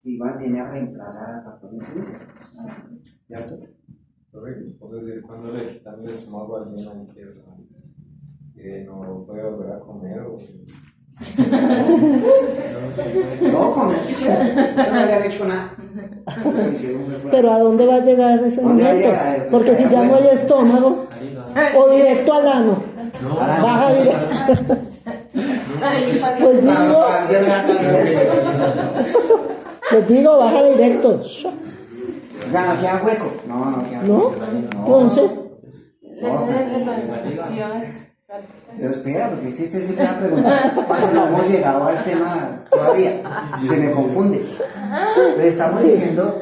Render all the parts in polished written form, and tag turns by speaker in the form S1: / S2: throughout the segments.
S1: igual viene a reemplazar al factor intrínseco. ¿Cierto?
S2: Correcto, puedo decir, cuando le quitan el estómago a alguien que no puede volver a comer o...
S1: No, con el chico, no le habían hecho nada.
S3: Pero ¿a dónde va a llegar ese momento? Porque si ya no hay estómago, o directo al ano, baja directo. Pues digo, baja directo.
S1: Ya no queda hueco. No queda
S3: ¿No?
S1: hueco.
S3: Entonces,
S1: pero espera, porque existe siempre la pregunta. ¿Cuándo no hemos llegado al tema todavía? Se me confunde. Le estamos diciendo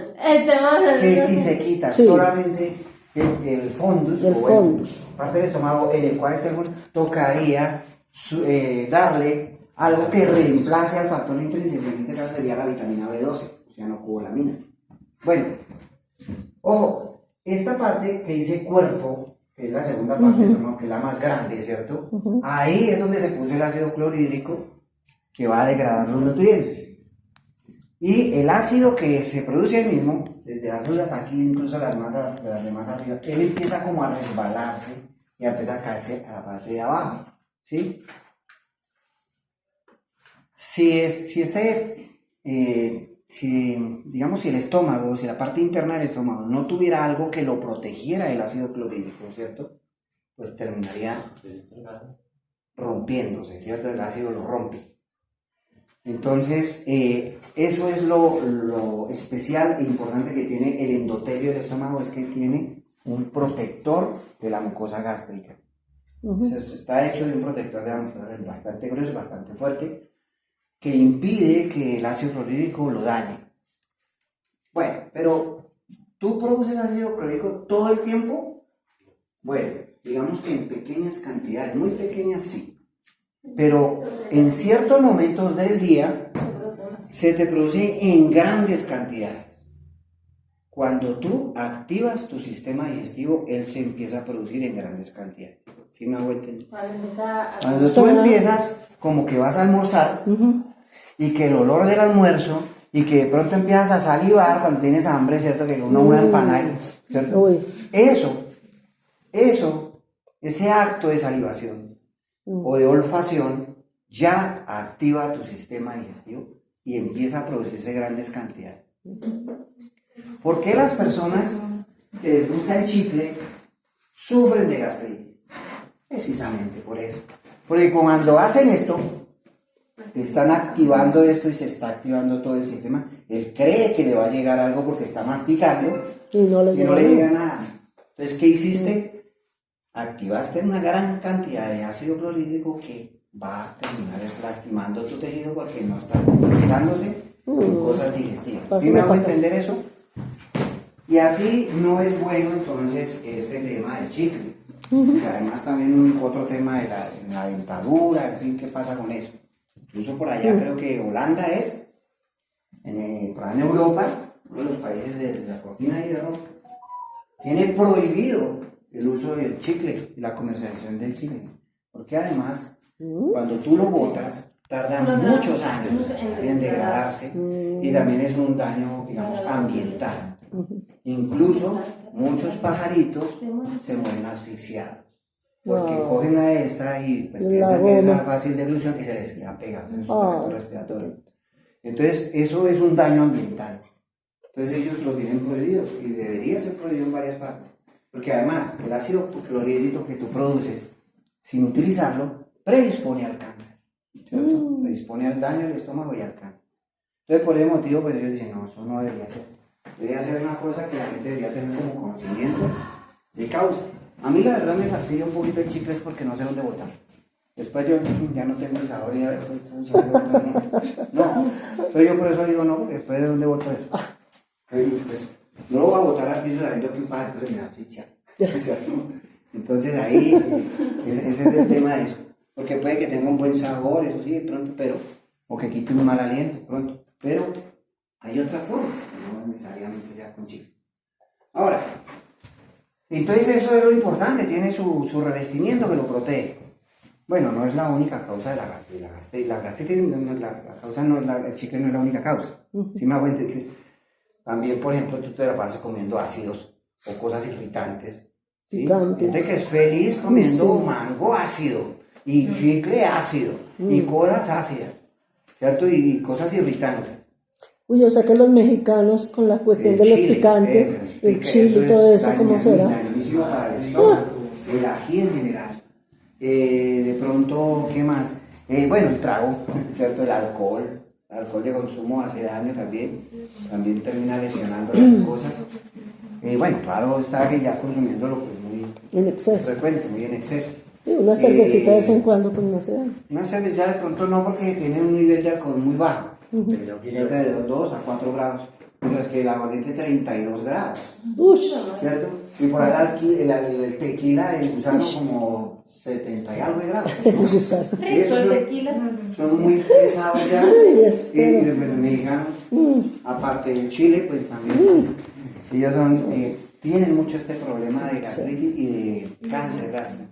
S1: que si se quita solamente el fundus, o parte del estómago en el cual está el fundus, tocaría darle algo que reemplace al factor intrínseco. En este caso sería la vitamina B12, o sea, no cubolamina. Bueno, ojo, esta parte que dice cuerpo, que es la segunda parte del estómago, que es la más grande, ¿cierto? Ahí es donde se puso el ácido clorhídrico que va a degradar los nutrientes. Y el ácido que se produce ahí mismo, desde las células aquí, incluso las de más arriba, él empieza como a resbalarse y empieza a caerse a la parte de abajo, ¿sí? Si digamos, si el estómago, si la parte interna del estómago no tuviera algo que lo protegiera del ácido clorhídrico, ¿cierto? Pues terminaría rompiéndose, ¿cierto? El ácido lo rompe. Entonces, eso es lo especial e importante que tiene el endotelio del estómago, es que tiene un protector de la mucosa gástrica. Entonces, está hecho de un protector de la mucosa bastante grueso, bastante fuerte, que impide que el ácido clorhídrico lo dañe. Bueno, pero ¿tú produces ácido clorhídrico todo el tiempo? Bueno, digamos que en pequeñas cantidades, muy pequeñas sí. Pero en ciertos momentos del día se te produce en grandes cantidades. Cuando tú activas tu sistema digestivo, él se empieza a producir en grandes cantidades. ¿Sí me hago entender? Cuando tú empiezas, como que vas a almorzar, y que el olor del almuerzo, y que de pronto empiezas a salivar cuando tienes hambre, ¿cierto? Que una empanada, ¿cierto? Ese acto de salivación o de olfacción ya activa tu sistema digestivo y empieza a producirse grandes cantidades. ¿Por qué las personas que les gusta el chicle sufren de gastritis? Precisamente por eso. Porque cuando hacen esto, están activando esto y se está activando todo el sistema. Él cree que le va a llegar algo porque está masticando y no le llega nada. Entonces, ¿qué hiciste? Activaste una gran cantidad de ácido clorhídrico que va a terminar lastimando tu tejido porque no está utilizándose en cosas digestivas. ¿Sí me hago entender eso? Y así no es bueno entonces este tema del chicle. Y además también otro tema de la dentadura, en fin, ¿qué pasa con eso? Incluso por allá creo que Holanda por allá en Europa, uno de los países de la cortina de hierro, tiene prohibido el uso del chicle y la comercialización del chicle. Porque además, cuando tú lo botas, tarda muchos años en degradarse y también es un daño, digamos, ambiental. Incluso muchos pajaritos se mueren asfixiados. Porque cogen una de esta y pues piensan que es una fácil deglución y se les queda pegado en su tracto respiratorio. Entonces, eso es un daño ambiental. Entonces, ellos lo tienen prohibido y debería ser prohibido en varias partes. Porque además, el ácido clorhídrico que tú produces sin utilizarlo predispone al cáncer. ¿Cierto? Predispone al daño del estómago y al cáncer. Entonces, por ese motivo, pues ellos dicen, no, eso no debería ser. Debería ser una cosa que la gente debería tener como conocimiento de causa. A mí la verdad me fastidia un poquito el chicle es porque no sé dónde botar. Después yo ya no tengo el sabor y ya no. Entonces yo por eso digo no, porque después de dónde boto eso. Pues no lo voy a botar al piso sabiendo que un pájaro se me da ficha. Entonces ahí, ese es el tema de eso. Porque puede que tenga un buen sabor, eso sí, de pronto, o que quite un mal aliento, pronto. Pero hay otras formas, que no necesariamente sea con chicle. Ahora, entonces eso es lo importante, tiene su revestimiento que lo protege. Bueno, no es la única causa de la gastritis, el chicle no es la única causa. ¿Sí me hago entender? También, por ejemplo, tú te la pasas comiendo ácidos o cosas irritantes. ¿Sí?
S3: Picante.
S1: Gente que es feliz comiendo
S3: Sí.
S1: mango ácido y chicle ácido y cosas ácidas, ¿cierto? Y cosas irritantes.
S3: Uy, o sea que los mexicanos con la cuestión
S1: El
S3: de los
S1: chile,
S3: picantes,
S1: eso,
S3: el chile y todo eso, ¿cómo será?
S1: dañanísimo para el estómago, el ají en general. De pronto, ¿qué más? Bueno, el trago, ¿cierto? El alcohol de consumo hace daño también termina lesionando las cosas. Bueno, claro está que ya consumiéndolo pues muy
S3: En exceso.
S1: frecuente, muy en exceso.
S3: Y una cervecita de vez en cuando, pues no se da.
S1: Una cerveza de pronto no, porque tiene un nivel de alcohol muy bajo, de 2 a 4 grados, mientras que el aguardiente 32 grados,
S3: Uy,
S1: ¿cierto? Y por ahí el tequila, el gusano como 70 y algo de grados.
S3: el gusano.
S1: Y esos son muy pesados ya,
S3: Ay,
S1: y
S3: espero.
S1: los mexicanos, aparte del Chile, pues también, ellos tienen mucho este problema de gastritis y de cáncer gástrico.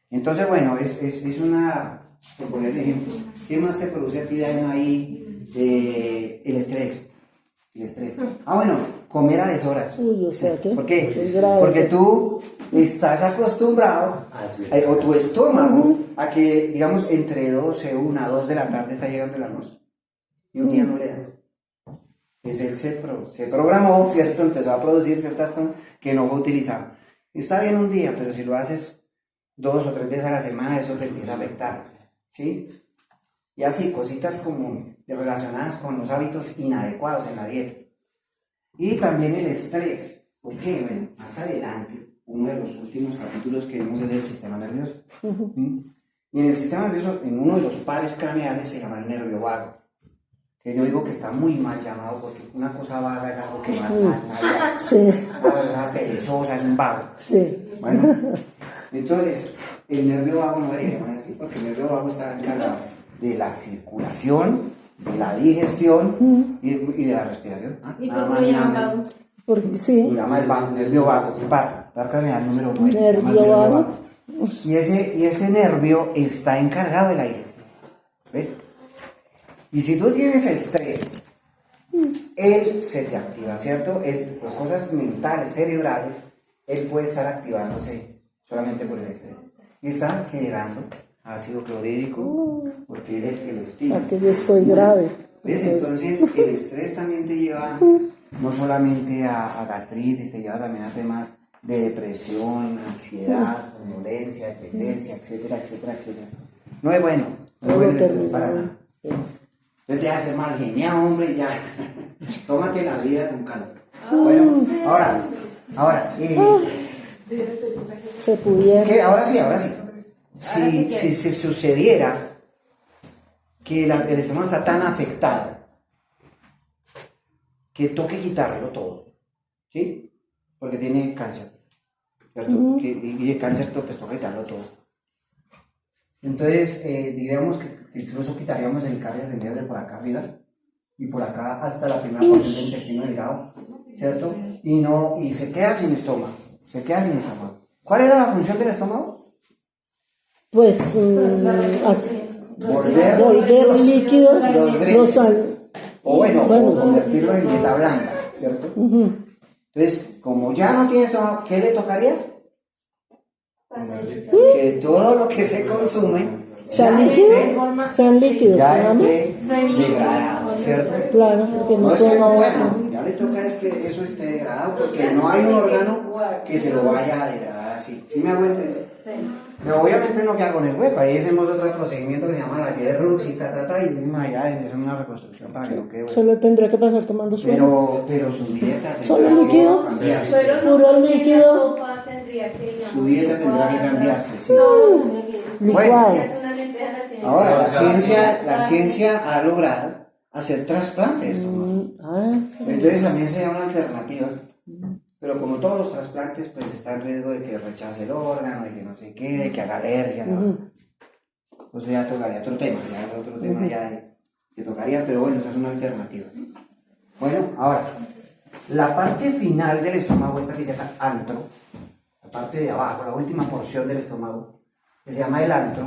S1: Entonces, bueno, es una, por poner ejemplo, ¿qué más te produce a ti daño ahí? El estrés. El estrés. Bueno, comer a deshoras.
S3: Uy, o sea que.
S1: ¿Por qué?
S3: Es grave.
S1: Porque tú estás acostumbrado, o tu estómago, a que, digamos, entre 12, 1, 2 de la tarde está llegando el almuerzo. Y un día no le das. Él se programó, ¿cierto? Empezó a producir ciertas cosas que no va a utilizar. Está bien un día, pero si lo haces 2 o 3 veces a la semana, eso te empieza a afectar, ¿sí? Y así, cositas como relacionadas con los hábitos inadecuados en la dieta. Y también el estrés. ¿Por qué? Bueno, más adelante, uno de los últimos capítulos que vimos es el sistema nervioso. Y en el sistema nervioso, en uno de los pares craneales se llama el nervio vago. Que yo digo que está muy mal llamado, porque una cosa vaga es algo que más
S3: Sí,
S1: una perezosa, es un vago.
S3: sí.
S1: Bueno, entonces, el nervio vago no debería llamar así, porque el nervio vago está encargado de la circulación, de la digestión y de la respiración.
S4: ¿Y
S1: Nada
S4: por
S1: más
S4: qué
S1: ni
S4: lo
S1: nada
S4: llaman
S1: menos.
S4: vago?
S3: Porque sí.
S1: Se llama el nervio vago, el par craneal número 9. se llama el
S3: Nervio vago.
S1: Y ese nervio está encargado de la digestión. ¿Ves? Y si tú tienes estrés, él se te activa, ¿cierto? Por cosas mentales, cerebrales, él puede estar activándose solamente por el estrés. Y está generando ácido clorhídrico, porque él es el que lo estima.
S3: Aquí yo estoy grave.
S1: ¿Ves? Entonces, el estrés también te lleva no solamente a gastritis, te lleva también a temas de depresión, ansiedad, somnolencia, dependencia, etcétera, etcétera, etcétera. No es bueno, no es bueno el estrés para nada. Entonces te hace mal genial, hombre, ya. Tómate la vida con calma. Bueno, ahora,
S3: Se pudiera.
S1: ahora sí. Si se sucediera que el estómago está tan afectado que toque quitarlo todo, ¿sí? Porque tiene cáncer, ¿cierto? Y el cáncer pues toca quitarlo todo. Entonces, diríamos que incluso quitaríamos el caries de por acá arriba y por acá hasta la primera porción del intestino delgado, ¿cierto? Y se queda sin estómago, ¿Cuál era la función del estómago?
S3: Pues
S1: Volver
S3: líquidos los
S1: o convertirlo en dieta blanda, ¿cierto? Entonces, como ya no tiene estómago, ¿qué le tocaría? Que todo lo que se consume
S3: sean líquidos,
S1: ya
S3: nada más.
S1: esté degradado, ¿cierto?
S3: Claro, porque
S1: No
S3: no
S1: es que no
S3: todo.
S1: bueno, ya le toca es que eso esté degradado, porque no hay un órgano que se lo vaya a degradar así. ¿Sí me hago entender? Pero obviamente no queda con el hueco, ahí hacemos otro procedimiento que se llama la Yerrux y y allá es una reconstrucción para que no quede hueco.
S3: Solo tendría que pasar tomando suero.
S1: Pero su dieta
S3: ¿Solo
S1: tendrá que
S3: líquido?
S1: cambiarse.
S3: Puro líquido.
S1: Su dieta tendrá que cambiarse, sí.
S3: Licuado.
S1: Ahora, la ciencia ha logrado hacer trasplantes. Entonces también sería una alternativa. Pero como todos los trasplantes, pues está en riesgo de que rechace el órgano, de que no sé qué, de que haga alergia, ¿no? Pues ya tocaría otro tema, que tocaría, pero bueno, esa es una alternativa. Bueno, ahora, la parte final del estómago, esta que se llama antro, la parte de abajo, la última porción del estómago, que se llama el antro,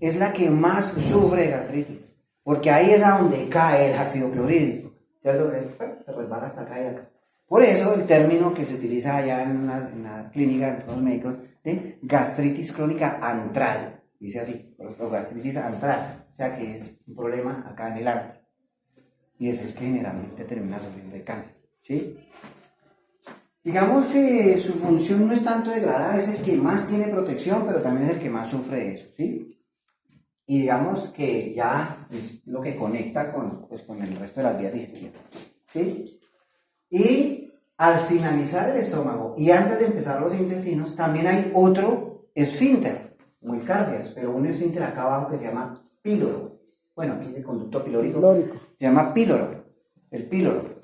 S1: es la que más sufre de gastritis. porque ahí es a donde cae el ácido clorhídrico, ¿cierto? Se resbala hasta acá y acá. Por eso el término que se utiliza allá en la clínica, en todos los médicos, de gastritis crónica antral, dice así, o gastritis antral, o sea que es un problema acá en el antro, y es el que generalmente termina sufriendo de cáncer, ¿sí? Digamos que su función no es tanto degradar, es el que más tiene protección, pero también es el que más sufre de eso, ¿sí? Y digamos que ya es lo que conecta con el resto de las vías digestivas, ¿sí? Y al finalizar el estómago y antes de empezar los intestinos, también hay otro esfínter, muy cardias, pero un esfínter acá abajo que se llama píloro. Bueno, aquí es el conducto pilórico, se llama píloro, el píloro.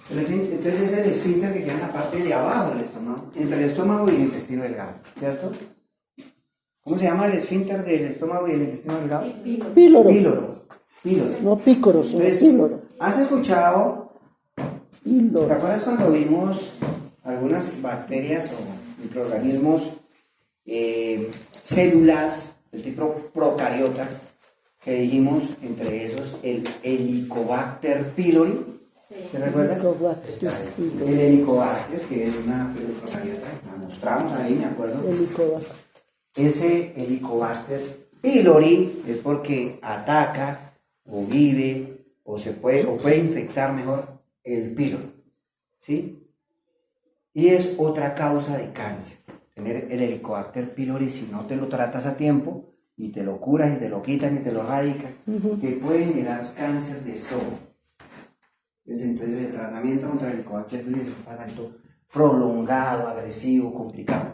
S1: Entonces es el esfínter que queda en la parte de abajo del estómago, entre el estómago y el intestino delgado, ¿cierto? ¿Cómo se llama el esfínter del estómago y el intestino delgado?
S3: Píloro.
S1: Píloro.
S3: No pícoro, sino píloro.
S1: ¿Has escuchado?
S3: Píloro.
S1: ¿Te acuerdas cuando vimos algunas bacterias o microorganismos, células del tipo procariota, que dijimos entre esos el Helicobacter pylori? ¿Te recuerdas? El Helicobacter, que es una procariota, la mostramos ahí, me acuerdo. Ese Helicobacter pylori es porque ataca o vive o puede infectar mejor el píloro, ¿sí? Y es otra causa de cáncer. Tener el Helicobacter pylori, si no te lo tratas a tiempo y te lo curas y te lo quitan y te lo erradican, te puede generar cáncer de estómago. Entonces el tratamiento contra el Helicobacter pylori es un tratamiento prolongado, agresivo, complicado,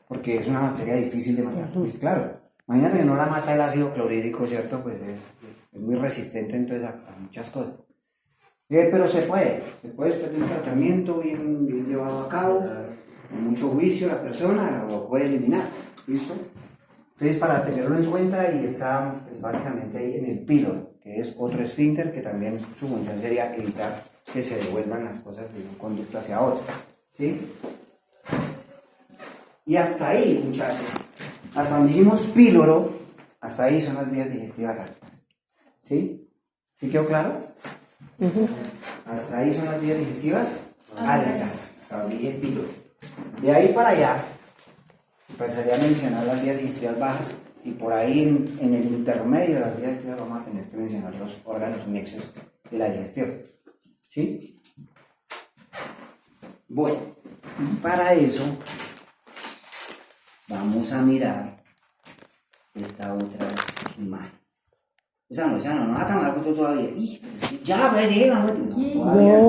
S1: porque es una bacteria difícil de matar. Pues claro, imagínate que no la mata el ácido clorhídrico, ¿cierto? Pues es muy resistente entonces a muchas cosas. Pero se puede después de un tratamiento bien llevado a cabo, con mucho juicio la persona lo puede eliminar, ¿listo? Entonces para tenerlo en cuenta, y está pues, básicamente ahí en el píloro, que es otro esfínter que también su función sería evitar que se devuelvan las cosas de un conducto hacia otro, ¿sí? Y hasta ahí, muchachos, hasta donde dijimos píloro, hasta ahí son las vías digestivas altas, ¿sí? ¿Sí quedó claro? Hasta ahí son las vías digestivas altas, hasta donde dije píloro. De ahí para allá, empezaría a mencionar las vías digestivas bajas, y por ahí en el intermedio de las vías digestivas vamos a tener que mencionar los órganos nexos de la digestión, ¿sí? Bueno, y para eso vamos a mirar esta otra imagen. Esa no va a tomar foto todavía. Ya, pues,
S3: No,